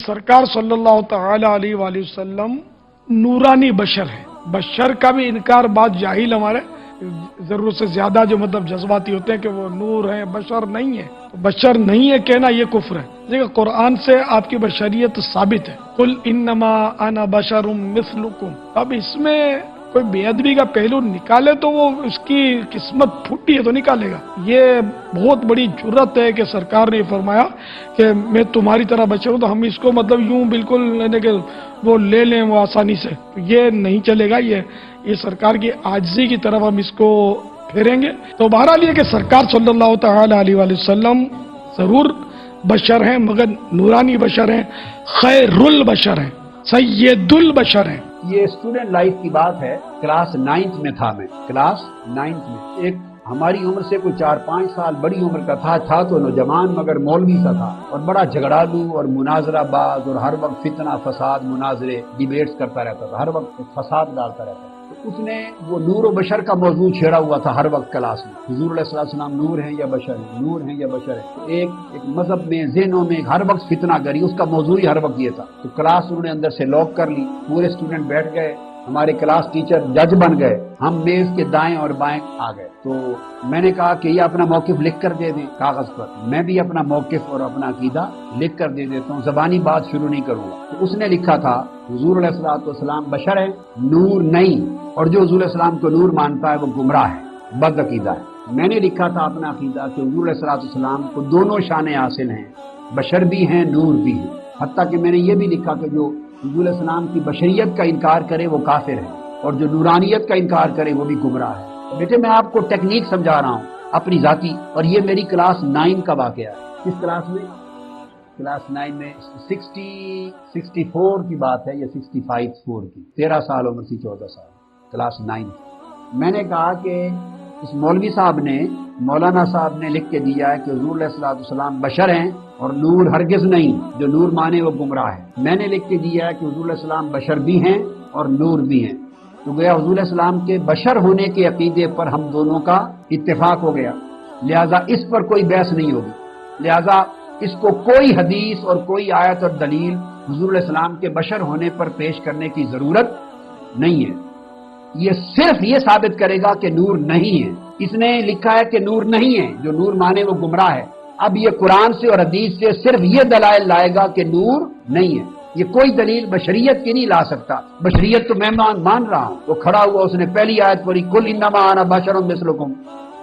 سرکار صلی اللہ تعالی علیہ وآلہ وسلم نورانی بشر ہے. بشر کا بھی انکار بات جاہل ہمارے ضرورت سے زیادہ جو مطلب جذباتی ہوتے ہیں کہ وہ نور ہے، بشر نہیں ہے. بشر نہیں ہے کہنا یہ کفر ہے. دیکھیں قرآن سے آپ کی بشریت ثابت ہے. قل انما انا بشر مثلکم. اب اس میں کوئی بے ادبی کا پہلو نکالے تو وہ اس کی قسمت پھوٹی ہے تو نکالے گا. یہ بہت بڑی جرت ہے کہ سرکار نے فرمایا کہ میں تمہاری طرح بشر ہوں، تو ہم اس کو مطلب یوں بالکل یعنی کہ وہ لے لیں وہ آسانی سے. یہ نہیں چلے گا. یہ سرکار کی عاجزی کی طرف ہم اس کو پھیریں گے. تو بہرحال یہ کہ سرکار صلی اللہ تعالی علیہ وآلہ وسلم ضرور بشر ہیں، مگر نورانی بشر ہیں، خیر البشر ہیں، سید البشر ہیں. یہ اسٹوڈنٹ لائف کی بات ہے. کلاس 9 میں تھا میں، کلاس 9 میں. ایک ہماری عمر سے کوئی 4-5 سال بڑی عمر کا تھا تو نوجوان مگر مولوی سا تھا، اور بڑا جھگڑالو اور مناظرہ باز، اور ہر وقت فتنہ فساد مناظرے ڈیبیٹس کرتا رہتا تھا، ہر وقت فساد ڈالتا رہتا تھا. تو اس نے وہ نور و بشر کا موضوع چھیڑا ہوا تھا ہر وقت کلاس میں. حضور علیہ السلام نور ہیں یا بشر ہیں، نور ہیں یا بشر ہیں. ایک مذہب میں ذہنوں میں ہر وقت فتنہ گری، اس کا موضوع ہی ہر وقت یہ تھا. تو کلاس انہوں نے اندر سے لاک کر لی. پورے اسٹوڈنٹ بیٹھ گئے، ہمارے کلاس ٹیچر جج بن گئے، ہم میز کے دائیں اور بائیں آ گئے. تو میں نے کہا کہ یہ اپنا موقف لکھ کر دے دیں کاغذ پر. میں بھی اپنا موقف اور اپنا عقیدہ لکھ کر دے دیتا ہوں، زبانی بات شروع نہیں کروں گا. تو اس نے لکھا تھا حضور علیہ السلام بشر ہے، نور نہیں، اور جو حضور علیہ السلام کو نور مانتا ہے وہ گمراہ ہے، بد عقیدہ ہے. میں نے لکھا تھا اپنا عقیدہ کہ حضور علیہ السلام کو دونوں شانیں حاصل ہیں، بشر بھی ہیں، نور بھی ہیں. حتیٰ کہ میں نے یہ بھی لکھا کہ جو حضور علیہ السلام کی بشریت کا انکار کرے وہ کافر ہے، اور جو نورانیت کا انکار کرے وہ بھی گمراہ ہے. بیٹے میں آپ کو ٹیکنیک سمجھا رہا ہوں اپنی ذاتی، اور یہ میری کلاس 9 کا واقعہ ہے. کس کلاس میں؟ کلاس 9 میں 64 کی بات ہے یا 65 کی. 13 سال عمر تھی، 14 سال، کلاس 9. میں نے کہا کہ اس مولوی صاحب نے، مولانا صاحب نے لکھ کے دیا ہے کہ حضور علیہ السلام بشر ہیں اور نور ہرگز نہیں، جو نور مانے وہ گمراہ ہے. میں نے لکھ کے دیا ہے کہ حضور علیہ السلام بشر بھی ہیں اور نور بھی ہیں. تو گیا حضور علیہ السلام کے بشر ہونے کے عقیدے پر ہم دونوں کا اتفاق ہو گیا، لہذا اس پر کوئی بحث نہیں ہوگی. لہذا اس کو کوئی حدیث اور کوئی آیت اور دلیل حضور علیہ السلام کے بشر ہونے پر پیش کرنے کی ضرورت نہیں ہے. یہ صرف یہ ثابت کرے گا کہ نور نہیں ہے. اس نے لکھا ہے کہ نور نہیں ہے، جو نور مانے وہ گمراہ ہے. اب یہ قرآن سے اور حدیث سے صرف یہ دلائل لائے گا کہ نور نہیں ہے. یہ کوئی دلیل بشریت کی نہیں لا سکتا. بشریت تو میں مان رہا ہوں. وہ کھڑا ہوا، اس نے پہلی آیت پڑھی، قل انما انا بشر مثلکم.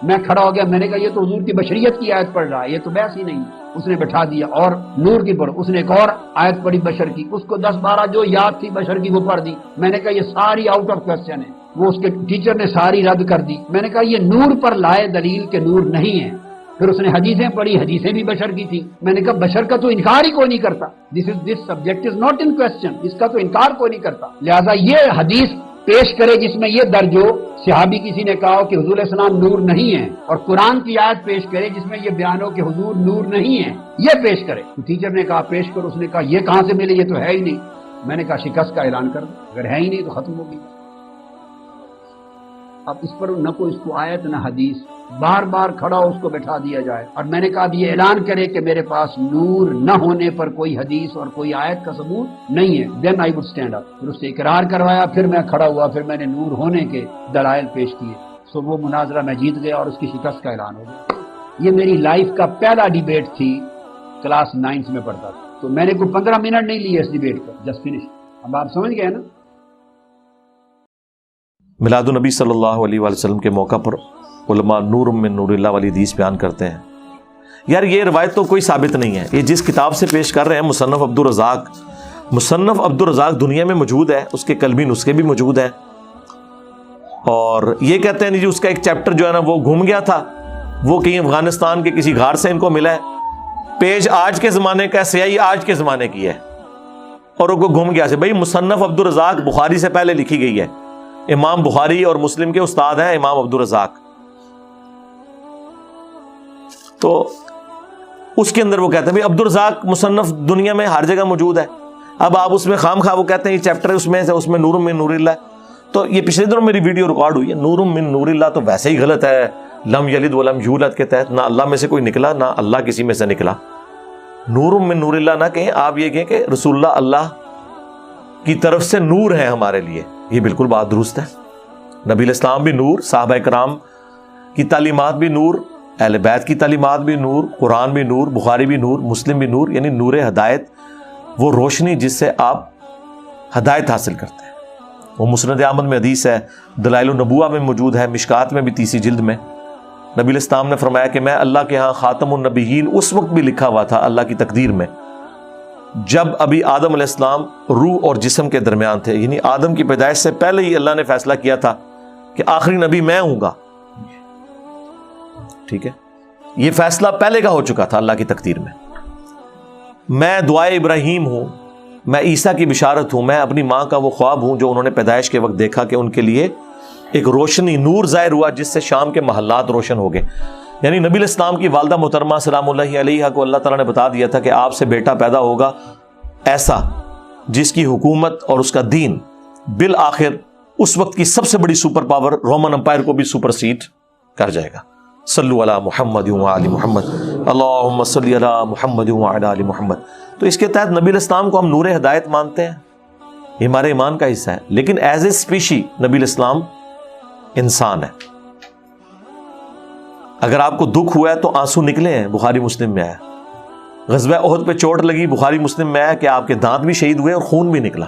میں کھڑا ہو گیا، میں نے کہا یہ تو حضور کی بشریت کی آیت پڑھ رہا ہے، یہ تو بحث ہی نہیں. اس نے بٹھا دیا اور نور کی پڑھ. اس نے ایک اور آیت پڑھی بشر کی، اس کو 10-12 جو یاد تھی بشر کی وہ پڑھ دی. میں نے کہا یہ ساری آؤٹ آف کوسچن ہے. وہ اس کے ٹیچر نے ساری رد کر دی. میں نے کہا یہ نور پر لائے دلیل کہ نور نہیں ہے. پھر اس نے حدیثیں پڑھی، حدیثیں بھی بشر کی تھی. میں نے کہا بشر کا تو انکار ہی کوئی نہیں کرتا. This subject is not in question. اس کا تو انکار کوئی نہیں کرتا. لہذا یہ حدیث پیش کرے جس میں یہ درج ہو، صحابی کسی نے کہا کہ حضور علیہ السلام نور نہیں ہے، اور قرآن کی آیت پیش کرے جس میں یہ بیان ہو کہ حضور نور نہیں ہے، یہ پیش کرے. تو ٹیچر نے کہا پیش کرو. اس نے کہا یہ کہاں سے ملے، یہ تو ہے ہی نہیں. میں نے کہا شکست کا اعلان کر دو، اگر ہے ہی نہیں تو ختم ہوگی. اب اس پر نہ کوئی اس کو آیت نہ حدیث، بار بار کھڑا اس کو بٹھا دیا جائے. اور میں نے کہا اب یہ اعلان کرے کہ میرے پاس نور نہ ہونے پر کوئی حدیث اور کوئی آیت کا ثبوت نہیں ہے. دین آئی وڈ اسٹینڈ اپ. پھر اس سے اقرار کروایا، پھر میں کھڑا ہوا، پھر میں نے نور ہونے کے دلائل پیش کیے. سو وہ مناظرہ میں جیت گیا اور اس کی شکست کا اعلان ہو گیا. یہ میری لائف کا پہلا ڈیبیٹ تھی، کلاس 9 میں پڑھتا تھا. تو میں نے کوئی 15 منٹ نہیں لیے اس ڈیبیٹ پر، جسٹ فنش. اب آپ سمجھ گئے نا. میلاد النبی صلی اللہ علیہ وآلہ وسلم کے موقع پر علماء نور من نور اللہ والی حدیث بیان کرتے ہیں. یار یہ روایت تو کوئی ثابت نہیں ہے. یہ جس کتاب سے پیش کر رہے ہیں مصنف عبدالرزاق دنیا میں موجود ہے، اس کے قلبی نسخے بھی موجود ہیں. اور یہ کہتے ہیں جی اس کا ایک چیپٹر جو ہے نا وہ گھوم گیا تھا، وہ کہیں افغانستان کے کسی غار سے ان کو ملا ہے. پیج آج کے زمانے کا، سیاہی آج کے زمانے کی ہے، اور وہ گھوم گیا سے. بھائی مصنف عبدالرزاق بخاری سے پہلے لکھی گئی ہے. امام بخاری اور مسلم کے استاد ہیں امام عبدالرزاق. تو اس کے اندر وہ کہتے ہیں بھائی عبدالرزاق مصنف دنیا میں ہر جگہ موجود ہے. اب آپ اس میں خام خواہ وہ کہتے ہیں یہ چیپٹر اس میں نور من نور اللہ. تو یہ پچھلے دنوں میری ویڈیو ریکارڈ ہوئی ہے. نور من نور اللہ تو ویسے ہی غلط ہے. لم یلد ولم یولد کے تحت نہ اللہ میں سے کوئی نکلا نہ اللہ کسی میں سے نکلا. نور من نور اللہ نہ کہیں، آپ یہ کہیں کہ رسول اللہ اللہ کی طرف سے نور ہے ہمارے لیے. یہ بالکل بات درست ہے. نبی الاسلام بھی نور، صحابہ کرام کی تعلیمات بھی نور، اہل بیت کی تعلیمات بھی نور، قرآن بھی نور، بخاری بھی نور، مسلم بھی نور. یعنی نور ہدایت، وہ روشنی جس سے آپ ہدایت حاصل کرتے ہیں. وہ مسند احمد میں حدیث ہے، دلائل النبوہ میں موجود ہے، مشکات میں بھی 30 جلد میں. نبی الاسلام نے فرمایا کہ میں اللہ کے ہاں خاتم النبیین اس وقت بھی لکھا ہوا تھا اللہ کی تقدیر میں جب ابھی آدم علیہ السلام روح اور جسم کے درمیان تھے. یعنی آدم کی پیدائش سے پہلے ہی اللہ نے فیصلہ کیا تھا کہ آخری نبی میں ہوں گا. ٹھیک ہے، یہ فیصلہ پہلے کا ہو چکا تھا اللہ کی تقدیر میں. میں دعائے ابراہیم ہوں، میں عیسیٰ کی بشارت ہوں، میں اپنی ماں کا وہ خواب ہوں جو انہوں نے پیدائش کے وقت دیکھا کہ ان کے لیے ایک روشنی نور ظاہر ہوا جس سے شام کے محلات روشن ہو گئے. یعنی نبی الاسلام کی والدہ محترمہ سلام اللہ علیہا کو اللہ تعالیٰ نے بتا دیا تھا کہ آپ سے بیٹا پیدا ہوگا ایسا جس کی حکومت اور اس کا دین بالآخر اس وقت کی سب سے بڑی سپر پاور رومن امپائر کو بھی سپرسیڈ کر جائے گا. صلو علی محمد وعلی محمد، اللہم صلی علی محمد وعلی آل محمد. تو اس کے تحت نبی الاسلام کو ہم نور ہدایت مانتے ہیں، یہ ہمارے ایمان کا حصہ ہے. لیکن ایز اے اسپیشی نبی الاسلام انسان ہے. اگر آپ کو دکھ ہوا ہے تو آنسو نکلے ہیں، بخاری مسلم میں آیا. غزوہ احد پہ چوٹ لگی، بخاری مسلم میں آیا کہ آپ کے دانت بھی شہید ہوئے اور خون بھی نکلا.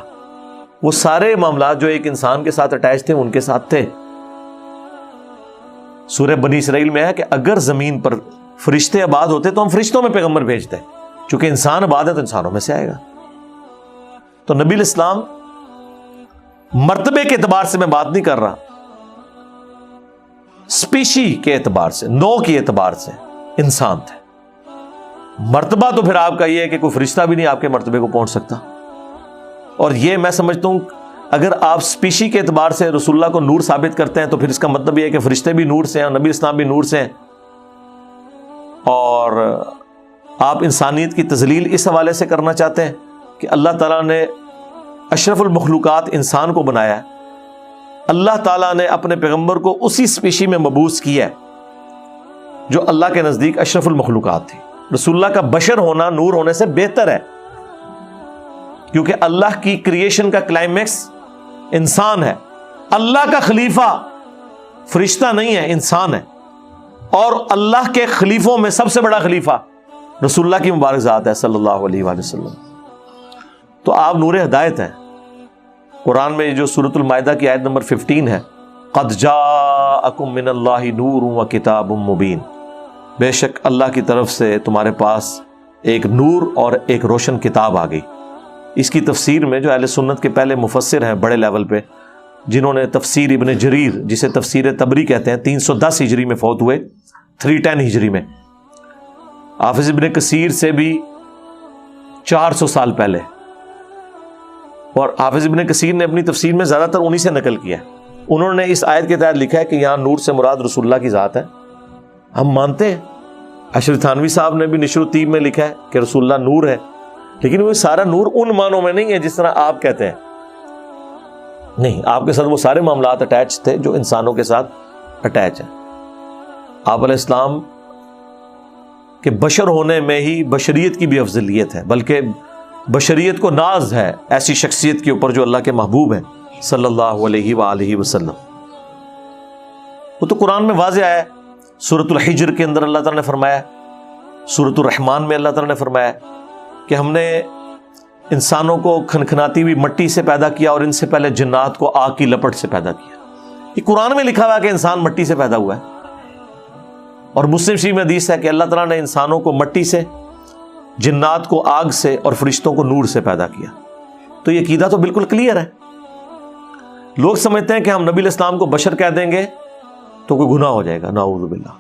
وہ سارے معاملات جو ایک انسان کے ساتھ اٹیچ تھے ان کے ساتھ تھے. سورہ بنی اسرائیل میں ہے کہ اگر زمین پر فرشتے آباد ہوتے تو ہم فرشتوں میں پیغمبر بھیجتے، چونکہ انسان آباد ہے تو انسانوں میں سے آئے گا. تو نبی الاسلام مرتبے کے اعتبار سے میں بات نہیں کر رہا، اسپیشی کے اعتبار سے، نو کے اعتبار سے انسان تھے. مرتبہ تو پھر آپ کا یہ ہے کہ کوئی فرشتہ بھی نہیں آپ کے مرتبے کو پہنچ سکتا. اور یہ میں سمجھتا ہوں اگر آپ اسپیشی کے اعتبار سے رسول اللہ کو نور ثابت کرتے ہیں تو پھر اس کا مطلب یہ ہے کہ فرشتے بھی نور سے ہیں، نبی اسلام بھی نور سے ہیں. اور آپ انسانیت کی تذلیل اس حوالے سے کرنا چاہتے ہیں کہ اللہ تعالیٰ نے اشرف المخلوقات انسان کو بنایا ہے، اللہ تعالیٰ نے اپنے پیغمبر کو اسی اسپیشی میں مبعوث کیا ہے جو اللہ کے نزدیک اشرف المخلوقات تھی. رسول اللہ کا بشر ہونا نور ہونے سے بہتر ہے، کیونکہ اللہ کی کریشن کا کلائمیکس انسان ہے. اللہ کا خلیفہ فرشتہ نہیں ہے، انسان ہے. اور اللہ کے خلیفوں میں سب سے بڑا خلیفہ رسول اللہ کی مبارک ذات ہے صلی اللہ علیہ وآلہ وسلم. تو آپ نور ہدایت ہیں. قرآن میں جو سورۃ المائدہ کی آیت نمبر 15 ہے، قد جاءکم من اللہ نور و کتاب مبین، بے شک اللہ کی طرف سے تمہارے پاس ایک نور اور ایک روشن کتاب آ گئی. اس کی تفسیر میں جو اہل سنت کے پہلے مفسر ہیں بڑے لیول پہ، جنہوں نے تفسیر ابن جریر جسے تفسیر تبری کہتے ہیں 310 ہجری میں فوت ہوئے، 310 ہجری میں. حافظ ابن کثیر سے بھی 400 سال پہلے. اور حافظ ابن کثیر نے اپنی تفسیر میں زیادہ تر انہی سے نقل کیا ہے. انہوں نے اس آیت کے تحت لکھا ہے کہ یہاں نور سے مراد رسول اللہ کی ذات ہے. ہم مانتے ہیں. اشرف تھانوی صاحب نے بھی نشر الطیب میں لکھا ہے کہ رسول اللہ نور ہے، لیکن وہ سارا نور ان معنوں میں نہیں ہے جس طرح آپ کہتے ہیں. نہیں، آپ کے ساتھ وہ سارے معاملات اٹیچ تھے جو انسانوں کے ساتھ اٹیچ ہیں. آپ علیہ السلام کے بشر ہونے میں ہی بشریت کی بھی افضلیت ہے، بلکہ بشریت کو ناز ہے ایسی شخصیت کے اوپر جو اللہ کے محبوب ہیں صلی اللہ علیہ وآلہ وسلم. وہ تو قرآن میں واضح ہے. سورۃ الحجر کے اندر اللہ تعالیٰ نے فرمایا، سورۃ الرحمن میں اللہ تعالیٰ نے فرمایا کہ ہم نے انسانوں کو کھنکھناتی ہوئی مٹی سے پیدا کیا اور ان سے پہلے جنات کو آگ کی لپٹ سے پیدا کیا. یہ قرآن میں لکھا ہوا ہے کہ انسان مٹی سے پیدا ہوا ہے. اور مسلم شریف میں حدیث ہے کہ اللہ تعالیٰ نے انسانوں کو مٹی سے، جنات کو آگ سے اور فرشتوں کو نور سے پیدا کیا. تو یہ عقیدہ تو بالکل کلیئر ہے. لوگ سمجھتے ہیں کہ ہم نبی الاسلام کو بشر کہہ دیں گے تو کوئی گناہ ہو جائے گا، نعوذ باللہ.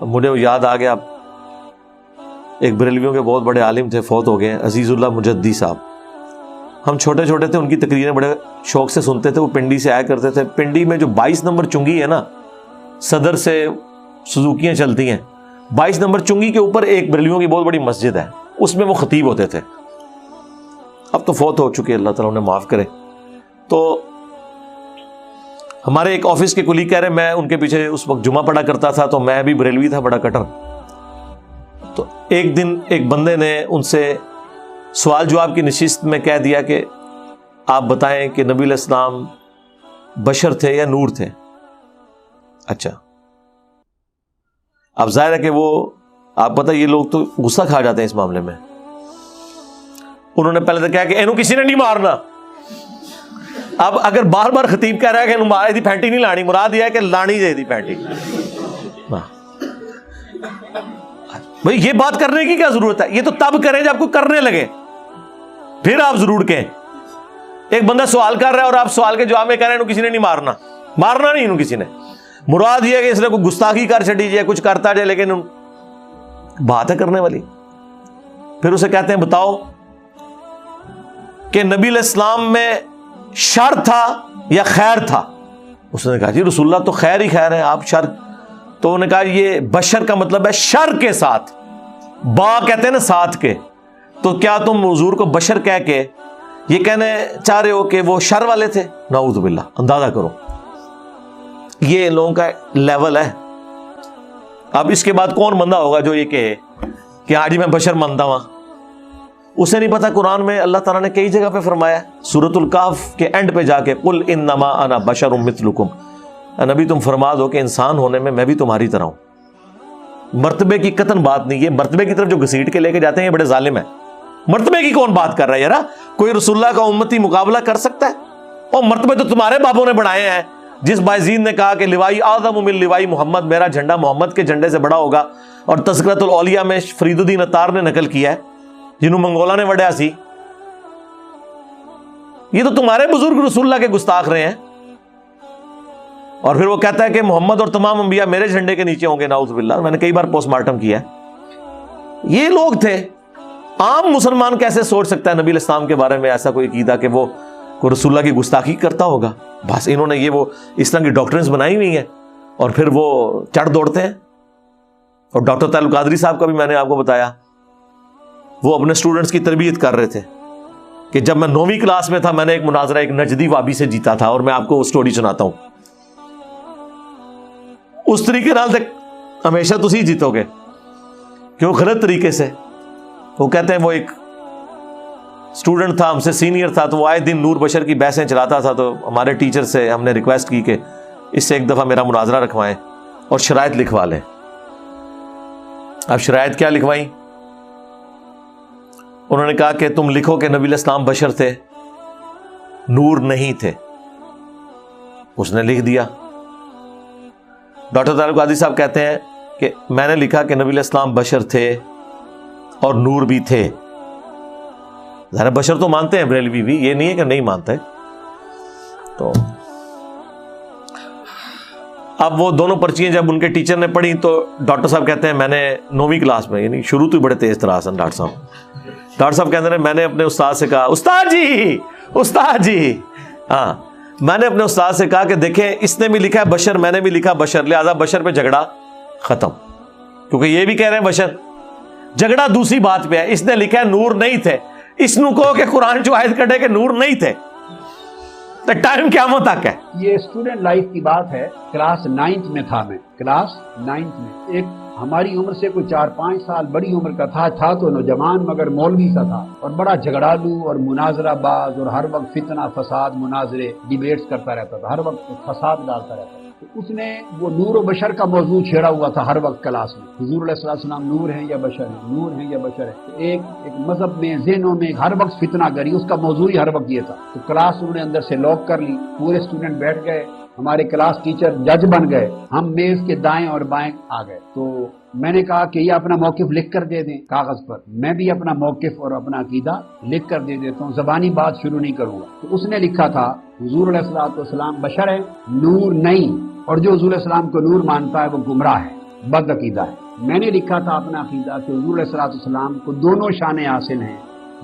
مجھے یاد آ گیا، ایک بریلویوں کے بہت بڑے عالم تھے، فوت ہو گئے، عزیز اللہ مجدی صاحب. ہم چھوٹے چھوٹے تھے، ان کی تقریریں بڑے شوق سے سنتے تھے. وہ پنڈی سے آیا کرتے تھے. پنڈی میں جو 22 نمبر چنگی ہے نا، صدر سے سزوکیاں چلتی ہیں، 22 نمبر چنگی کے اوپر ایک بریلویوں کی بہت بڑی مسجد ہے، اس میں وہ خطیب ہوتے تھے. اب تو فوت ہو چکے، اللہ تعالیٰ انہیں معاف کرے. تو ہمارے ایک آفس کے کلیگ کہہ رہے، میں ان کے پیچھے اس وقت جمعہ پڑھا کرتا تھا، تو میں بھی بریلوی تھا، بڑا کٹر. تو ایک دن ایک بندے نے ان سے سوال جواب کی نشست میں کہہ دیا کہ آپ بتائیں کہ نبی علیہ السلام بشر تھے یا نور تھے؟ اچھا، اب ظاہر ہے کہ وہ آپ پتہ یہ لوگ تو غصہ کھا جاتے ہیں اس معاملے میں. انہوں نے پہلے تو کہا کہ اینو کسی نے نہیں مارنا. اب اگر بار بار خطیب کہہ رہا ہے کہ مارے دی پھینٹی نہیں لانی، مراد یہ ہے کہ لانی دے دی پھینٹی. بھئی یہ بات کرنے کی کیا ضرورت ہے؟ یہ تو تب کریں جب کوئی کرنے لگے، پھر آپ ضرور کہیں. ایک بندہ سوال کر رہا ہے اور آپ سوال کے جواب میں کہہ رہے ہیں کسی نے نہیں مارنا. مارنا نہیں کسی نے، مراد یہ ہے کہ اس نے کوئی گستاخی کر چڑی جائے، کچھ کرتا جائے، لیکن بات ہے کرنے والی. پھر اسے کہتے ہیں بتاؤ کہ نبی علیہ السلام میں شر تھا یا خیر تھا؟ اس نے کہا جی رسول اللہ تو خیر ہی خیر ہے، آپ شر. تو انہوں نے کہا یہ بشر کا مطلب ہے شر کے ساتھ، با کہتے ہیں نا ساتھ کے. تو کیا تم حضور کو بشر کہہ کے یہ کہنے چاہ رہے ہو کہ وہ شر والے تھے؟ نعوذ باللہ. اندازہ کرو یہ ان لوگوں کا لیول ہے. اب اس کے بعد کون بندہ ہوگا جو یہ کہے کہ آج میں بشر مانتا ہوں؟ اسے نہیں پتا قرآن میں اللہ تعالیٰ نے کئی جگہ پہ فرمایا ہے. سورۃ الکہف کے اینڈ پہ جا کے قل انما انا بشر مثلکم، نبی تم فرما دو کہ انسان ہونے میں بھی تمہاری طرح ہوں. مرتبے کی قطن بات نہیں. یہ مرتبے کی طرف جو گھسیٹ کے لے کے جاتے ہیں یہ بڑے ظالم ہیں. مرتبے کی کون بات کر رہا ہے یار؟ کوئی رسول اللہ کا امتی مقابلہ کر سکتا ہے؟ اور مرتبے تو تمہارے بابوں نے بڑھائے ہیں. جس بائزید نے کہا کہ لوائی اعظم من لوائی محمد، میرا جھنڈا محمد کے جھنڈے سے بڑا ہوگا. اور تذکرۃ الاولیاء میں فرید الدین اتار نے نقل کیا ہے جنہوں منگولا نے وڈیا سی. یہ تو تمہارے بزرگ رسول اللہ کے گستاخ رہے ہیں. اور پھر وہ کہتا ہے کہ محمد اور تمام انبیاء میرے جھنڈے کے نیچے ہوں گے. نعوذ باللہ. میں نے کئی بار پوسٹ مارٹم کیا ہے. یہ لوگ تھے. عام مسلمان کیسے سوچ سکتا ہے نبی علیہ السلام کے بارے میں ایسا کوئی عقیدہ کہ وہ کوئی رسول اللہ کی گستاخی کرتا ہوگا؟ بس انہوں نے یہ وہ اس طرح کی ڈاکٹرنس بنائی ہوئی ہیں اور پھر وہ چڑھ دوڑتے ہیں. اور ڈاکٹر تعلق قادری صاحب کا بھی میں نے آپ کو بتایا، وہ اپنے اسٹوڈنٹس کی تربیت کر رہے تھے کہ جب میں 9ویں کلاس میں تھا میں نے ایک مناظرہ ایک نجدی وابی سے جیتا تھا. اور میں آپ کو وہ سٹوری سناتا ہوں. اس طریقے نال تک ہمیشہ تسی جیتو گے کیوں غلط طریقے سے. وہ کہتے ہیں وہ ایک اسٹوڈنٹ تھا ہم سے سینئر تھا، تو وہ آئے دن نور بشر کی بحثیں چلاتا تھا. تو ہمارے ٹیچر سے ہم نے ریکویسٹ کی کہ اس سے ایک دفعہ میرا مناظرہ رکھوائیں اور شرائط لکھوا لیں. اب شرائط کیا لکھوائیں؟ انہوں نے کہا کہ تم لکھو کہ نبی علیہ السلام بشر تھے، نور نہیں تھے. اس نے لکھ دیا. ڈاکٹر تعلق قادری صاحب کہتے ہیں کہ میں نے لکھا کہ نبی علیہ السلام بشر تھے اور نور بھی تھے. ظاہر بشر تو مانتے ہیں بریلوی بھی، یہ نہیں ہے کہ نہیں مانتے. تو اب وہ دونوں پرچیاں جب ان کے ٹیچر نے پڑھی تو ڈاکٹر صاحب کہتے ہیں میں نے 9ویں کلاس میں، یعنی شروع تو بڑے تیز طرح سن ڈاکٹر صاحب کہتے ہیں میں نے اپنے استاد سے کہا استاد جی ہاں میں نے اپنے استاد سے کہا کہ دیکھیں اس نے بھی لکھا ہے بشر، میں نے بھی لکھا بشر، لہذا بشر پہ جھگڑا ختم. کیونکہ یہ بھی کہہ رہے ہیں بشر. جھگڑا دوسری بات پہ ہے. اس نے لکھا ہے نور نہیں تھے، اس نو کہو کہ قرآن جو آیت کٹے کہ نور نہیں تھے تو ٹائم قیامت تک ہے. یہ اسٹوڈنٹ لائف کی بات ہے. کلاس 9th میں تھا میں، کلاس 9th میں. ایک ہماری عمر سے کوئی 4-5 سال بڑی عمر کا تھا تو نوجوان مگر مولوی سا تھا اور بڑا جھگڑالو اور مناظرہ باز اور ہر وقت فتنہ فساد مناظرے ڈیبیٹس کرتا رہتا تھا، ہر وقت فساد ڈالتا رہتا تھا. تو اس نے وہ نور و بشر کا موضوع چھیڑا ہوا تھا ہر وقت کلاس میں. حضور علیہ السلام نور ہیں یا بشر ہیں، نور ہیں یا بشر ہیں. تو ایک مذہب میں ذہنوں میں ہر وقت فتنہ گری، اس کا موضوع ہی ہر وقت یہ تھا. تو کلاس انہوں نے اندر سے لاک کر لی. پورے اسٹوڈنٹ بیٹھ گئے، ہمارے کلاس ٹیچر جج بن گئے، ہم میز کے دائیں اور بائیں آ گئے. تو میں نے کہا کہ یہ اپنا موقف لکھ کر دے دیں کاغذ پر. میں بھی اپنا موقف اور اپنا عقیدہ لکھ کر دے دیتا ہوں، زبانی بات شروع نہیں کروں گا. تو اس نے لکھا تھا حضور علیہ السلام بشر ہے، نور نہیں، اور جو حضور علیہ السلام کو نور مانتا ہے وہ گمراہ ہے، بد عقیدہ ہے. میں نے لکھا تھا اپنا عقیدہ کہ حضور علیہ السلام کو دونوں شانیں حاصل ہیں،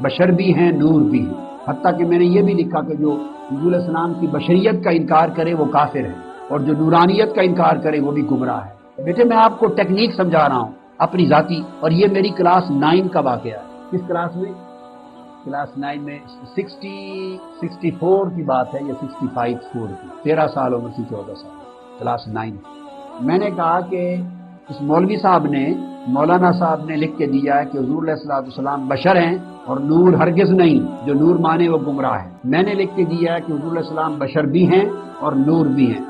بشر بھی ہیں نور بھی ہیں. حتیٰ کہ میں نے یہ بھی لکھا کہ جو حضور علیہ السلام کی بشریت کا انکار کرے وہ کافر ہے اور جو نورانیت کا انکار کرے وہ بھی گمراہ ہے. بیٹے میں آپ کو ٹیکنیک سمجھا رہا ہوں اپنی ذاتی، اور یہ میری کلاس 9 کا واقعہ ہے. کس کلاس میں؟ کلاس 9 میں 64 کی بات ہے یا 65 کی. 13 سال عمر تھی، 14 سال، کلاس 9. میں نے کہا کہ اس مولوی صاحب نے مولانا صاحب نے لکھ کے دیا ہے کہ حضور علیہ الصلوۃ والسلام بشر ہیں اور نور ہرگز نہیں، جو نور مانے وہ گمراہ ہے۔ میں نے لکھ کے دیا ہے کہ حضور علیہ السلام بشر بھی ہیں اور نور بھی ہیں،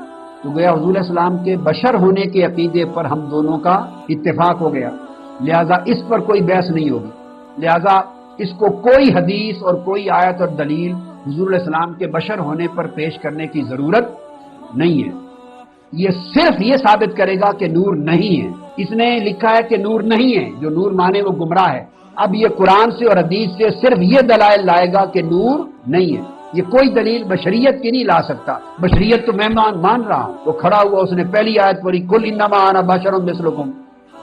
تو گویا حضور علیہ السلام کے بشر ہونے کے عقیدے پر ہم دونوں کا اتفاق ہو گیا، لہذا اس پر کوئی بحث نہیں ہوگی، لہذا اس کو کوئی حدیث اور کوئی آیت اور دلیل حضور علیہ السلام کے بشر ہونے پر پیش کرنے کی ضرورت نہیں ہے۔ یہ صرف یہ ثابت کرے گا کہ نور نہیں ہے۔ اس نے لکھا ہے کہ نور نہیں ہے، جو نور مانے وہ گمراہ ہے۔ اب یہ قرآن سے اور حدیث سے صرف یہ دلائل لائے گا کہ نور نہیں ہے، یہ کوئی دلیل بشریت کی نہیں لا سکتا۔ بشریت تو میں مان رہا ہوں، وہ کھڑا ہوا، اس نے پہلی آیت پڑھی قل انما انا بشر مثلکم،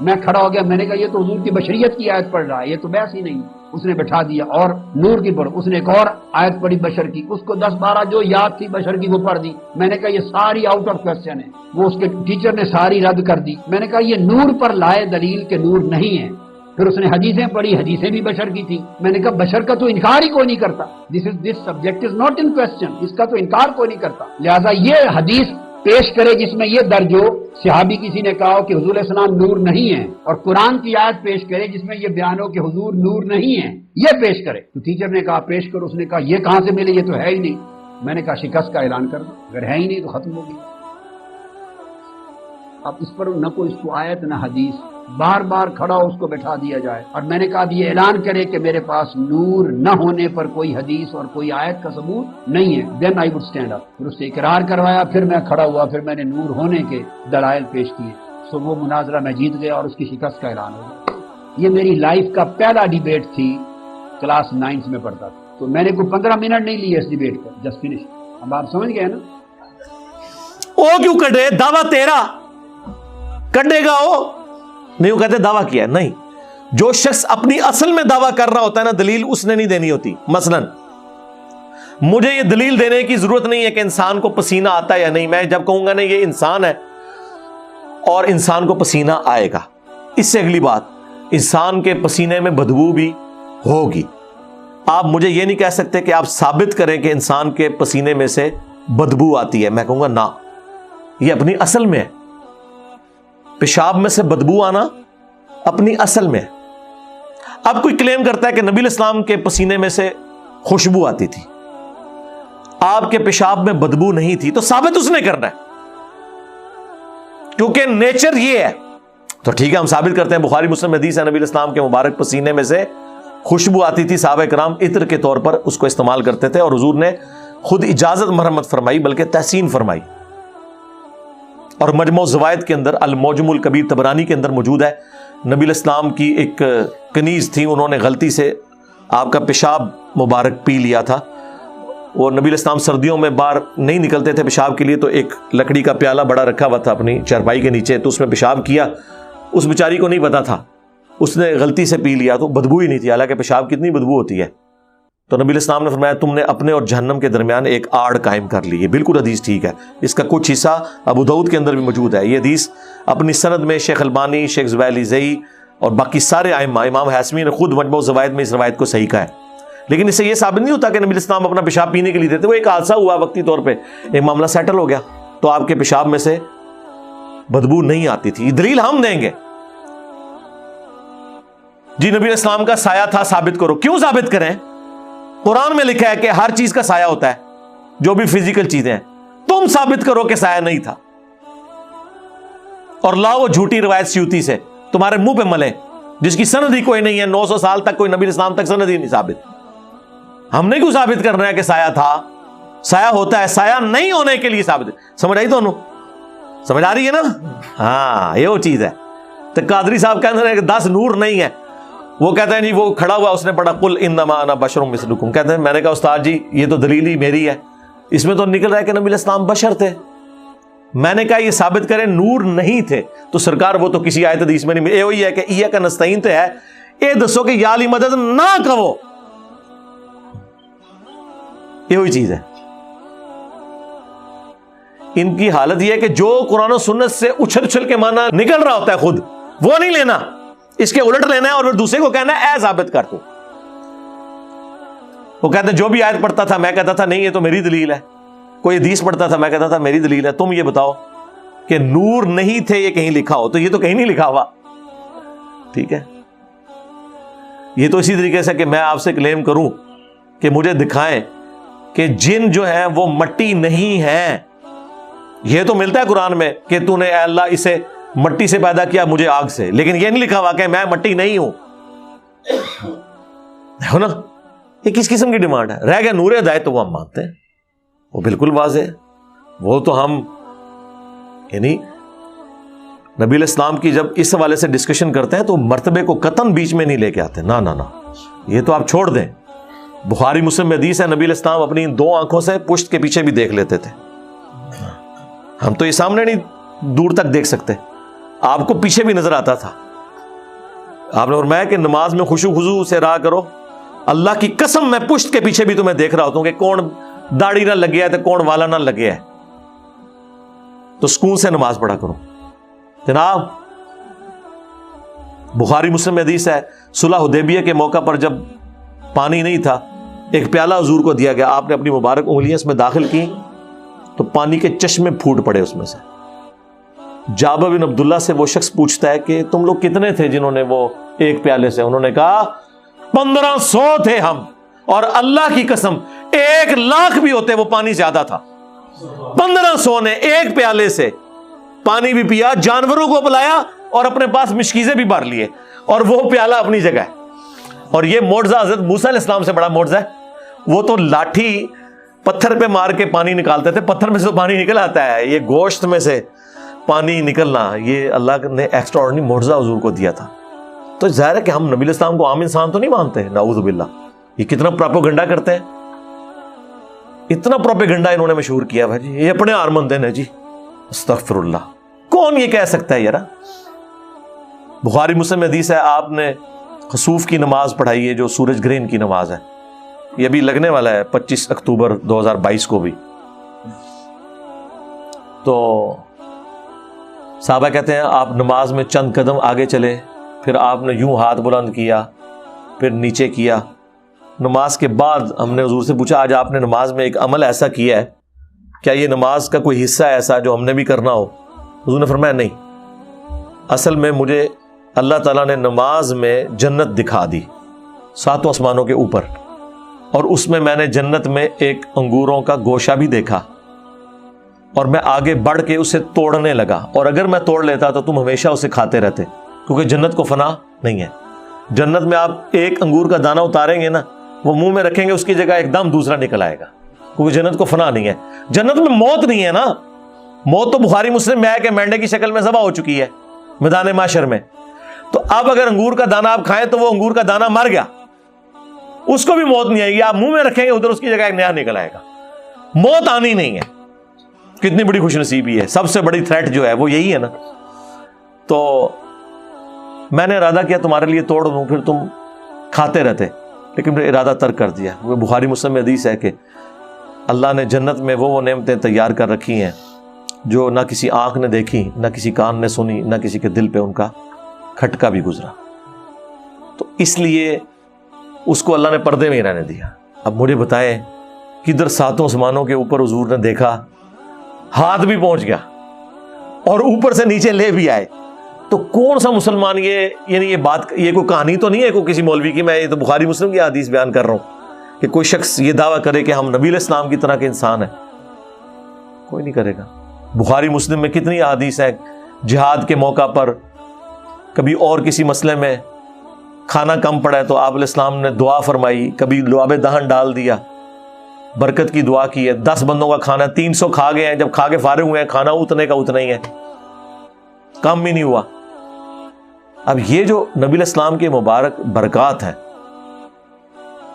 میں کھڑا ہو گیا، میں نے کہا یہ تو حضور کی بشریت کی آیت پڑھ رہا ہے، یہ تو بحث ہی نہیں۔ اس نے بٹھا دیا اور نور کی پڑھ، اس نے ایک اور آیت پڑھی بشر کی، اس کو 10-12 جو یاد تھی بشر کی وہ پڑھ دی۔ میں نے کہا یہ ساری آؤٹ آف کوسچن ہے، وہ اس کے ٹیچر نے ساری رد کر دی۔ میں نے کہا یہ نور پر لائے دلیل کہ نور نہیں ہے۔ پھر اس نے حدیثیں پڑھی، حدیثیں بھی بشر کی تھی۔ میں نے کہا بشر کا تو انکار ہی کوئی نہیں کرتا، this subject is not in question, اس کا تو انکار کوئی نہیں کرتا، لہذا یہ حدیث پیش کرے جس میں یہ درج ہو، صحابی کسی نے کہا ہو کہ حضور علیہ السلام نور نہیں ہے، اور قرآن کی آیت پیش کرے جس میں یہ بیان ہو کہ حضور نور نہیں ہے، یہ پیش کرے۔ تو ٹیچر نے کہا پیش کرو، اس نے کہا یہ کہاں سے ملے، یہ تو ہے ہی نہیں۔ میں نے کہا شکست کا اعلان کر دو، اگر ہے ہی نہیں تو ختم ہوگی۔ اب اس پر نہ کوئی اس کو آیت نہ حدیث، بار بار کھڑا ہو اس کو بٹھا دیا جائے، اور میں نے کہا اب یہ اعلان کرے کہ میرے پاس نور نہ ہونے پر کوئی حدیث اور کوئی آیت کا ثبوت نہیں ہے، دین آئی وڈ اسٹینڈ اپ۔ پھر اس سے اقرار کروایا، پھر میں کھڑا ہوا، پھر میں نے نور ہونے کے دلائل پیش کیے، سو وہ مناظرہ میں جیت گیا اور اس کی شکست کا اعلان ہو گیا۔ یہ میری لائف کا پہلا ڈیبیٹ تھی، کلاس 9 میں پڑھتا تھا، تو میں نے کوئی 15 منٹ نہیں لیے اس ڈیبیٹ پر، جسٹ فنش۔ اب آپ سمجھ گئے نا؟ او کیوں کٹے دعویٰ تیرا کٹے گا، وہ نہیں، وہ کہتے دعویٰ کیا ہے، نہیں، جو شخص اپنی اصل میں دعویٰ کر رہا ہوتا ہے نا، دلیل اس نے نہیں دینی ہوتی۔ مثلا مجھے یہ دلیل دینے کی ضرورت نہیں ہے کہ انسان کو پسینہ آتا ہے یا نہیں، میں جب کہوں گا نا یہ انسان ہے اور انسان کو پسینہ آئے گا، اس سے اگلی بات انسان کے پسینے میں بدبو بھی ہوگی، آپ مجھے یہ نہیں کہہ سکتے کہ آپ ثابت کریں کہ انسان کے پسینے میں سے بدبو آتی ہے، میں کہوں گا نا، یہ اپنی اصل میں ہے، پیشاب میں سے بدبو آنا اپنی اصل میں ہے۔ اب کوئی کلیم کرتا ہے کہ نبی الاسلام کے پسینے میں سے خوشبو آتی تھی، آپ کے پیشاب میں بدبو نہیں تھی، تو ثابت اس نے کرنا ہے، کیونکہ نیچر یہ ہے۔ تو ٹھیک ہے، ہم ثابت کرتے ہیں، بخاری مسلم حدیث ہے، نبی الاسلام کے مبارک پسینے میں سے خوشبو آتی تھی، صحابہ کرام عطر کے طور پر اس کو استعمال کرتے تھے، اور حضور نے خود اجازت مرحمت فرمائی، بلکہ تحسین فرمائی۔ اور مجموع الزوائد کے اندر المعجم الکبیر طبرانی کے اندر موجود ہے، نبی الاسلام کی ایک کنیز تھی، انہوں نے غلطی سے آپ کا پیشاب مبارک پی لیا تھا، وہ نبی الاسلام سردیوں میں باہر نہیں نکلتے تھے پیشاب کے لیے، تو ایک لکڑی کا پیالہ بڑا رکھا ہوا تھا اپنی چارپائی کے نیچے، تو اس میں پیشاب کیا، اس بیچاری کو نہیں پتا تھا، اس نے غلطی سے پی لیا، تو بدبو ہی نہیں تھی، حالانکہ پیشاب کتنی بدبو ہوتی ہے۔ تو نبی الاسلام نے فرمایا تم نے اپنے اور جہنم کے درمیان ایک آڑ قائم کر لی، یہ بالکل حدیث ٹھیک ہے، اس کا کچھ حصہ ابو داؤد کے اندر بھی موجود ہے۔ یہ حدیث اپنی سند میں شیخ البانی، شیخ زبیلی زئی اور باقی سارے ائمہ، امام حاسمی نے خود مجموع الزوائد میں اس روایت کو صحیح کہا ہے، لیکن اس سے یہ ثابت نہیں ہوتا کہ نبی الاسلام اپنا پیشاب پینے کے لیے دیتے، وہ ایک حادثہ ہوا وقتی طور پہ، ایک معاملہ سیٹل ہو گیا، تو آپ کے پیشاب میں سے بدبو نہیں آتی تھی۔ یہ دلیل ہم دیں گے جی نبی الاسلام کا سایہ تھا، ثابت کرو۔ کیوں ثابت کریں؟ قرآن میں لکھا ہے کہ ہر چیز کا سایہ ہوتا ہے، جو بھی فزیکل چیزیں ہیں، تم ثابت کرو کہ سایہ نہیں تھا، اور لاؤ وہ جھوٹی روایت سیوطی سے تمہارے منہ پہ ملے، جس کی سند ہی کوئی نہیں ہے، 900 سال تک کوئی نبی اسلام تک سند ہی نہیں ثابت۔ ہم نے کیوں ثابت کرنا ہے کہ سایہ تھا؟ سایہ ہوتا ہے، سایہ نہیں ہونے کے لیے ثابت۔ سمجھ آئی دونوں؟ سمجھ آ رہی ہے نا؟ ہاں، یہ وہ چیز ہے۔ تو قادری صاحب کہتے ہیں کہ 10 نور نہیں ہے، وہ کہتے ہیں جی وہ کھڑا ہوا، اس نے پڑھا قل انما انا بشر مثلکم، کہتے ہیں میں نے کہا استاد جی یہ تو دلیل ہی میری ہے، اس میں تو نکل رہا ہے کہ نبی الاسلام بشر تھے۔ میں نے کہا یہ ثابت کریں نور نہیں تھے، تو سرکار وہ تو کسی آیت حدیث میں نہیں، یہ وہی ہے کہ ایاک نستعین تے ہے، یہ دسو کہ یا علی مدد نہ کہو، یہ وہی چیز ہے۔ ان کی حالت یہ ہے کہ جو قرآن و سنت سے اچھل اچھل کے معنی نکل رہا ہوتا ہے خود وہ نہیں لینا، اس کے الٹ لینا ہے اور پھر دوسرے کو کہنا ہے اے ثابت کر تو۔ وہ کہتے ہیں جو بھی آیت پڑھتا تھا میں کہتا تھا نہیں یہ تو میری دلیل ہے، کوئی حدیث پڑھتا تھا میں کہتا تھا میری دلیل ہے، تم یہ بتاؤ کہ نور نہیں تھے یہ کہیں لکھا ہو، تو یہ تو کہیں نہیں لکھا ہوا، ٹھیک ہے. یہ تو اسی طریقے سے کہ میں آپ سے کلیم کروں کہ مجھے دکھائیں کہ جن جو ہے وہ مٹی نہیں ہے. یہ تو ملتا ہے قرآن میں کہ تو نے اے اللہ اسے مٹی سے پیدا کیا مجھے آگ سے, لیکن یہ نہیں لکھا ہوا کہ میں مٹی نہیں ہوں. دیکھو نا یہ کس قسم کی ڈیمانڈ ہے. رہ گیا نور ہدایت, تو وہ ہم مانتے ہیں, وہ بالکل واضح ہے. وہ تو ہم یعنی نبی علیہ السلام کی جب اس حوالے سے ڈسکشن کرتے ہیں تو مرتبے کو قطعاً بیچ میں نہیں لے کے آتے. نہ نہ نہ, یہ تو آپ چھوڑ دیں. بخاری مسلم میں حدیث ہے نبی علیہ السلام اپنی 2 آنکھوں سے پشت کے پیچھے بھی دیکھ لیتے تھے. ہم تو یہ سامنے نہیں دور تک دیکھ سکتے, آپ کو پیچھے بھی نظر آتا تھا. آپ نے فرمایا کہ نماز میں خشوع خضوع سے رہا کرو. اللہ کی قسم میں پشت کے پیچھے بھی تمہیں دیکھ رہا ہوتا ہوں کہ کون داڑھی نہ لگے ہے تو کون والا نہ لگے ہے, تو سکون سے نماز پڑھا کرو. جناب بخاری مسلم میں حدیث ہے صلح حدیبیہ کے موقع پر جب پانی نہیں تھا, ایک پیالہ حضور کو دیا گیا, آپ نے اپنی مبارک انگلیاں اس میں داخل کی تو پانی کے چشمے پھوٹ پڑے اس میں سے. جابر بن عبداللہ سے وہ شخص پوچھتا ہے کہ تم لوگ کتنے تھے جنہوں نے وہ ایک پیالے سے؟ انہوں نے کہا 1500 تھے ہم, اور اللہ کی قسم 1,00,000 بھی ہوتے وہ پانی زیادہ تھا. 1500 نے ایک پیالے سے پانی بھی پیا, جانوروں کو پلایا اور اپنے پاس مشکیزیں بھی بھر لیے, اور وہ پیالہ اپنی جگہ ہے. اور یہ معجزہ حضرت موسیٰ علیہ السلام سے بڑا معجزہ ہے. وہ تو لاٹھی پتھر پہ مار کے پانی نکالتے تھے, پتھر میں سے تو پانی نکل آتا ہے, یہ گوشت میں سے پانی نکلنا یہ اللہ نے ایکسٹرا آرڈنری معجزہ حضور کو دیا تھا. تو ظاہر ہے کہ ہم نبی علیہ السلام کو عام انسان تو نہیں مانتے, نعوذ باللہ. یہ کتنا پروپیگنڈا کرتے ہیں, اتنا پروپیگنڈا انہوں نے مشہور کیا بھائی, یہ اپنے آرمند ہیں جی. استغفر اللہ, کون یہ کہہ سکتا ہے یار. بخاری مسلم میں حدیث ہے آپ نے خسوف کی نماز پڑھائی ہے جو سورج گرہن کی نماز ہے, یہ بھی لگنے والا ہے 25 اکتوبر 2022 کو بھی. تو صحابہ کہتے ہیں آپ نماز میں چند قدم آگے چلے, پھر آپ نے یوں ہاتھ بلند کیا, پھر نیچے کیا. نماز کے بعد ہم نے حضور سے پوچھا آج آپ نے نماز میں ایک عمل ایسا کیا ہے, کیا یہ نماز کا کوئی حصہ ایسا جو ہم نے بھی کرنا ہو؟ حضور نے فرمایا نہیں, اصل میں مجھے اللہ تعالیٰ نے نماز میں جنت دکھا دی 7 آسمانوں کے اوپر, اور اس میں میں نے جنت میں ایک انگوروں کا گوشہ بھی دیکھا, اور میں آگے بڑھ کے اسے توڑنے لگا, اور اگر میں توڑ لیتا تو تم ہمیشہ اسے کھاتے رہتے, کیونکہ جنت کو فنا نہیں ہے. جنت میں آپ ایک انگور کا دانہ اتاریں گے نا, وہ منہ میں رکھیں گے اس کی جگہ ایک دم دوسرا نکل آئے گا, کیونکہ جنت کو فنا نہیں ہے. جنت میں موت نہیں ہے نا, موت تو بخاری مسلم میں ہے کہ مینڈے کی شکل میں ذبح ہو چکی ہے میدان محشر میں. تو اب اگر انگور کا دانہ آپ کھائیں تو وہ انگور کا دانہ مر گیا, اس کو بھی موت نہیں آئے گی, آپ منہ میں رکھیں گے ادھر اس کی جگہ ایک نیا نکل آئے گا. موت آنی نہیں ہے. کتنی بڑی خوش نصیبی ہے, سب سے بڑی تھریٹ جو ہے وہ یہی ہے نا. تو میں نے ارادہ کیا تمہارے لیے توڑ دوں, پھر تم کھاتے رہتے, لیکن پھر ارادہ ترک کر دیا. وہ بخاری مسلم میں حدیث ہے کہ اللہ نے جنت میں وہ نعمتیں تیار کر رکھی ہیں جو نہ کسی آنکھ نے دیکھی, نہ کسی کان نے سنی, نہ کسی کے دل پہ ان کا کھٹکا بھی گزرا. تو اس لیے اس کو اللہ نے پردے میں ہی رہنے دیا. اب مجھے بتائیں کدھر 7 آسمانوں کے اوپر حضور نے دیکھا, ہاتھ بھی پہنچ گیا اور اوپر سے نیچے لے بھی آئے, تو کون سا مسلمان یہ یعنی یہ بات, یہ کوئی کہانی تو نہیں ہے کوئی کسی مولوی کی, میں یہ تو بخاری مسلم کی حدیث بیان کر رہا ہوں کہ کوئی شخص یہ دعویٰ کرے کہ ہم نبی علیہ السلام کی طرح کے انسان ہیں. کوئی نہیں کرے گا. بخاری مسلم میں کتنی حدیث ہے جہاد کے موقع پر کبھی اور کسی مسئلے میں کھانا کم پڑا ہے تو آپ علیہ السلام نے دعا فرمائی, کبھی لعاب دہن ڈال دیا, برکت کی دعا کی ہے. 10 بندوں کا کھانا 300 کھا گئے ہیں, جب کھا کے فارغ ہوئے ہیں کھانا اتنے کا اتنا ہی ہے, کم بھی نہیں ہوا. اب یہ جو نبی علیہ السلام کے مبارک برکات ہیں,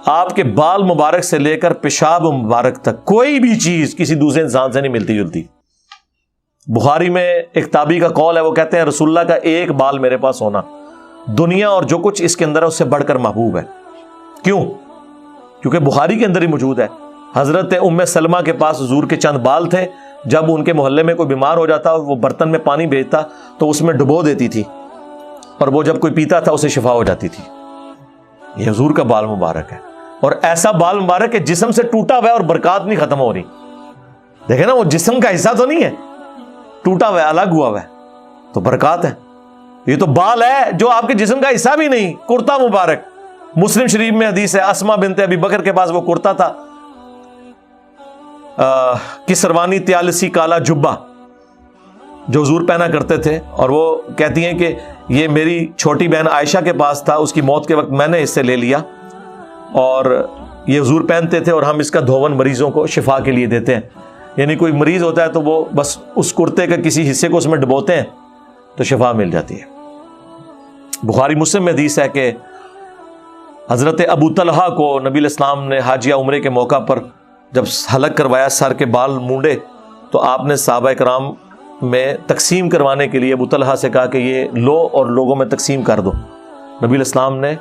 آپ کے بال مبارک سے لے کر پیشاب مبارک تک کوئی بھی چیز کسی دوسرے انسان سے نہیں ملتی جلتی. بخاری میں ایک تابعی کا قول ہے, وہ کہتے ہیں رسول اللہ کا ایک بال میرے پاس ہونا دنیا اور جو کچھ اس کے اندر ہے اس سے بڑھ کر محبوب ہے. کیوں؟ کیونکہ بخاری کے اندر ہی موجود ہے. حضرت ام سلمہ کے پاس حضور کے چند بال تھے, جب ان کے محلے میں کوئی بیمار ہو جاتا وہ برتن میں پانی بھیجتا تو اس میں ڈبو دیتی تھی, اور وہ جب کوئی پیتا تھا اسے شفا ہو جاتی تھی. یہ حضور کا بال مبارک ہے, اور ایسا بال مبارک ہے جسم سے ٹوٹا ہوا ہے اور برکات نہیں ختم ہو رہی. دیکھیں نا, وہ جسم کا حصہ تو نہیں ہے, ٹوٹا ہوا ہے, الگ ہوا ہوا ہے, تو برکات ہے. یہ تو بال ہے جو آپ کے جسم کا حصہ بھی نہیں. کرتا مبارک, مسلم شریف میں حدیث ہے, اسما بنت ابی بکر کے پاس وہ کرتا تھا, کسروانی تیالسی کالا جبہ جو حضور پہنا کرتے تھے, اور وہ کہتی ہیں کہ یہ میری چھوٹی بہن عائشہ کے پاس تھا, اس کی موت کے وقت میں نے اس سے لے لیا, اور یہ حضور پہنتے تھے, اور ہم اس کا دھون مریضوں کو شفا کے لیے دیتے ہیں. یعنی کوئی مریض ہوتا ہے تو وہ بس اس کرتے کے کسی حصے کو اس میں ڈبوتے ہیں تو شفا مل جاتی ہے. بخاری مسلم میں حدیث ہے کہ حضرت ابو طلحہ کو نبی علیہ السلام نے حاجیہ عمرے کے موقع پر جب حلق کروایا, سر کے بال مونڈے, تو آپ نے صحابہ کرام میں تقسیم کروانے کے لیے ابو طلحہ سے کہا کہ یہ لو اور لوگوں میں تقسیم کر دو. نبی علیہ السلام نے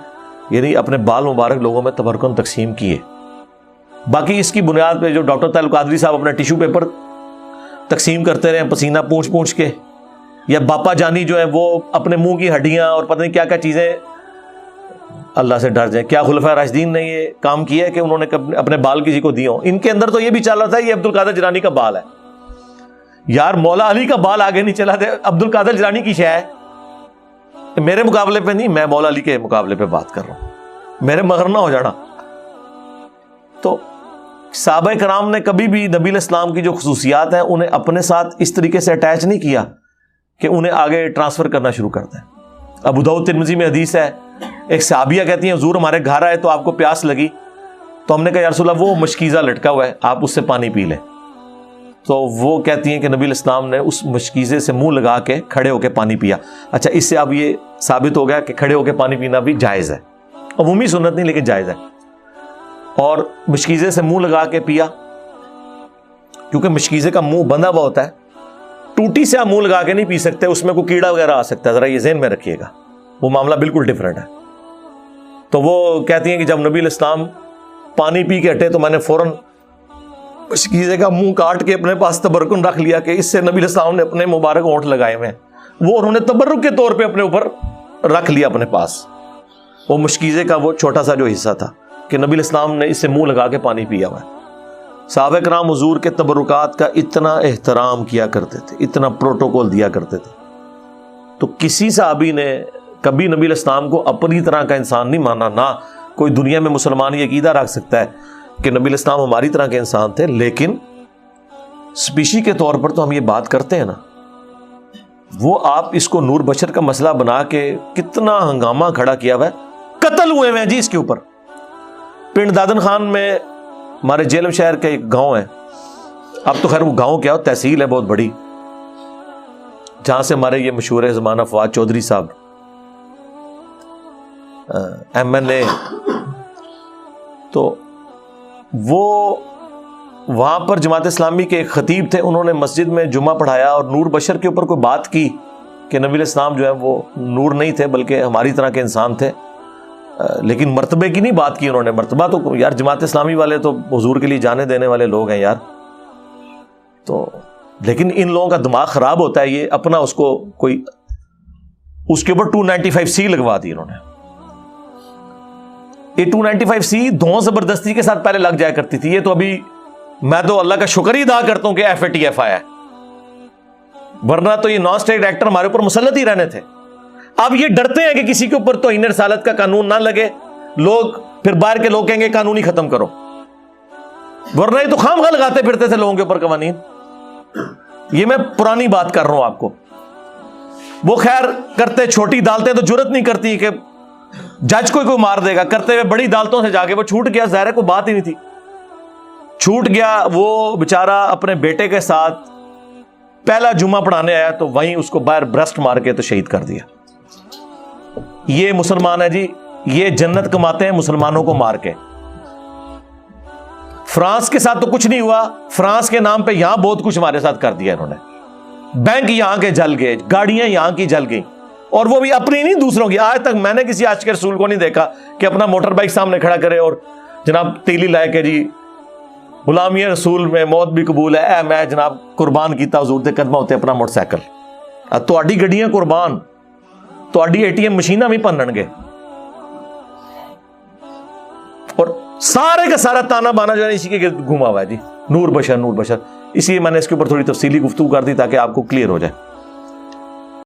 یعنی اپنے بال مبارک لوگوں میں تبرکن تقسیم کیے. باقی اس کی بنیاد پہ جو ڈاکٹر طاہر القادری صاحب اپنا ٹیشو پیپر تقسیم کرتے رہے پسینہ پونچھ پونچھ کے, یا باپا جانی جو ہے وہ اپنے منہ کی ہڈیاں اور پتہ نہیں کیا کیا چیزیں, اللہ سے ڈر جائیں. کیا خلفائے راشدین نے یہ کام کیا ہے کہ انہوں نے اپنے بال کسی کو دیے ہوں؟ ان کے اندر تو یہ بھی چل رہا تھا یہ عبد القادر جیلانی کا بال ہے. یار مولا علی کا بال آگے نہیں چلا تھا, عبد القادر جیلانی کی شے ہے. میرے مقابلے پہ نہیں, میں مولا علی کے مقابلے پہ بات کر رہا ہوں, میرے مغر نہ ہو جانا. تو صحابہ کرام نے کبھی بھی نبی علیہ السلام کی جو خصوصیات ہیں انہیں اپنے ساتھ اس طریقے سے اٹیچ نہیں کیا کہ انہیں آگے ٹرانسفر کرنا شروع کر دیں. ابو داؤد ترمذی میں حدیث ہے, ایک صحابیہ کہتی ہیں حضور ہمارے گھر آئے تو آپ کو پیاس لگی, تو ہم نے کہا یا رسول اللہ وہ مشکیزہ لٹکا ہوا ہے, آپ اس سے پانی پی لیں. تو وہ کہتی ہیں کہ نبی علیہ السلام نے اس مشکیزے سے منہ لگا کے کھڑے ہو کے پانی پیا. اچھا, اس سے اب یہ ثابت ہو گیا کہ کھڑے ہو کے پانی پینا بھی جائز ہے, عمومی سنت نہیں لیکن جائز ہے. اور مشکیزے سے منہ لگا کے پیا, کیونکہ مشکیزے کا منہ بندھا ہوا ہوتا ہے, ٹوٹی سے آپ منہ لگا کے نہیں پی سکتے, اس میں کوئی کیڑا وغیرہ آ سکتا ہے, ذرا یہ ذہن میں رکھیے گا, وہ معاملہ بالکل ڈفرینٹ ہے. تو وہ کہتی ہیں کہ جب نبی علیہ السلام پانی پی کے ہٹے تو میں نے فوراً مشکیزے کا منہ کاٹ کے اپنے پاس تبرکن رکھ لیا کہ اس سے نبی علیہ السلام نے اپنے مبارک ہونٹ لگائے ہوئے ہیں, وہ انہوں نے تبرک کے طور پہ اپنے اوپر رکھ لیا اپنے پاس, وہ مشکیزے کا وہ چھوٹا سا جو حصہ تھا کہ نبی علیہ السلام نے اس سے منہ لگا کے پانی پیا ہوا ہے. صحابہ کرام حضور کے تبرکات کا اتنا احترام کیا کرتے تھے, اتنا پروٹوکول دیا کرتے تھے. تو کسی صحابی نے کبھی نبی علیہ السلام کو اپنی طرح کا انسان نہیں مانا. نہ کوئی دنیا میں مسلمان یہ عقیدہ رکھ سکتا ہے کہ نبی علیہ السلام ہماری طرح کے انسان تھے, لیکن سپیشی کے طور پر تو ہم یہ بات کرتے ہیں نا, وہ آپ اس کو نور بشر کا مسئلہ بنا کے کتنا ہنگامہ کھڑا کیا ہوا ہے. قتل ہوئے ہیں جی اس کے اوپر. پنڈ دادن خان میں ہمارے جیلم شہر کا ایک گاؤں ہے, اب تو خیر وہ گاؤں کیا ہو, تحصیل ہے بہت بڑی, جہاں سے ہمارے یہ مشہور ہے زمانہ فواد چودھری صاحب MNA. تو وہ وہاں پر جماعت اسلامی کے ایک خطیب تھے, انہوں نے مسجد میں جمعہ پڑھایا اور نور بشر کے اوپر کوئی بات کی کہ نبی علیہ السلام جو ہے وہ نور نہیں تھے بلکہ ہماری طرح کے انسان تھے, لیکن مرتبے کی نہیں بات کی انہوں نے. مرتبہ تو یار جماعت اسلامی والے تو حضور کے لیے جانے دینے والے لوگ ہیں یار. تو لیکن ان لوگوں کا دماغ خراب ہوتا ہے, یہ اپنا اس کو کوئی اس کے اوپر 295C لگوا دی انہوں نے. یہ 295C دھون زبردستی کے ساتھ پہلے لگ جایا کرتی تھی. یہ تو ابھی میں تو اللہ کا شکر ہی ادا کرتا ہوں کہ FATF آیا ہے, ورنہ تو یہ نان اسٹیٹ ایکٹر ہمارے اوپر مسلط ہی رہنے تھے. اب یہ ڈرتے ہیں کہ کسی کے اوپر توہین رسالت کا قانون نہ لگے, لوگ پھر باہر کے لوگ کہیں گے قانون ہی ختم کرو, ورنہ یہ تو خام خواہ لگاتے پھرتے تھے لوگوں کے اوپر قوانین. یہ میں پرانی بات کر رہا ہوں آپ کو. وہ خیر کرتے چھوٹی عدالتیں تو جرت نہیں کرتی کہ جج کوئی مار دے گا, کرتے ہوئے بڑی عدالتوں سے جا کے وہ چھوٹ گیا, ظاہر ہے کوئی بات ہی نہیں تھی, چھوٹ گیا. وہ بیچارہ اپنے بیٹے کے ساتھ پہلا جمعہ پڑھانے آیا تو وہیں اس کو باہر برسٹ مار کے تو شہید کر دیا. یہ مسلمان ہے جی, یہ جنت کماتے ہیں مسلمانوں کو مار کے. فرانس کے ساتھ تو کچھ نہیں ہوا, فرانس کے نام پہ یہاں بہت کچھ ہمارے ساتھ کر دیا انہوں نے. بینک یہاں کے جل گئے, گاڑیاں یہاں کی جل گئیں, اور وہ بھی اپنی نہیں دوسروں کی. آج تک میں نے کسی عاشق رسول کو نہیں دیکھا کہ اپنا موٹر بائک سامنے کھڑا کرے اور جناب تیلی لائے کہ جی غلامی رسول میں موت بھی قبول ہے, اے میں جناب قربان کیتا حضور دے قدمہ ہوتے اپنا موٹر سائیکل. تہاڈی گڈیاں قربان, تہاڈی ATM مشیناں بھی پنن گے, اور سارے کا سارا تانا بانا جو ہے اسی کے گھوما ہوا ہے جی, نور بشر نور بشر. اس لیے میں نے اس کے اوپر تھوڑی تفصیلی گفتگو کر دی تاکہ آپ کو کلیئر ہو جائے.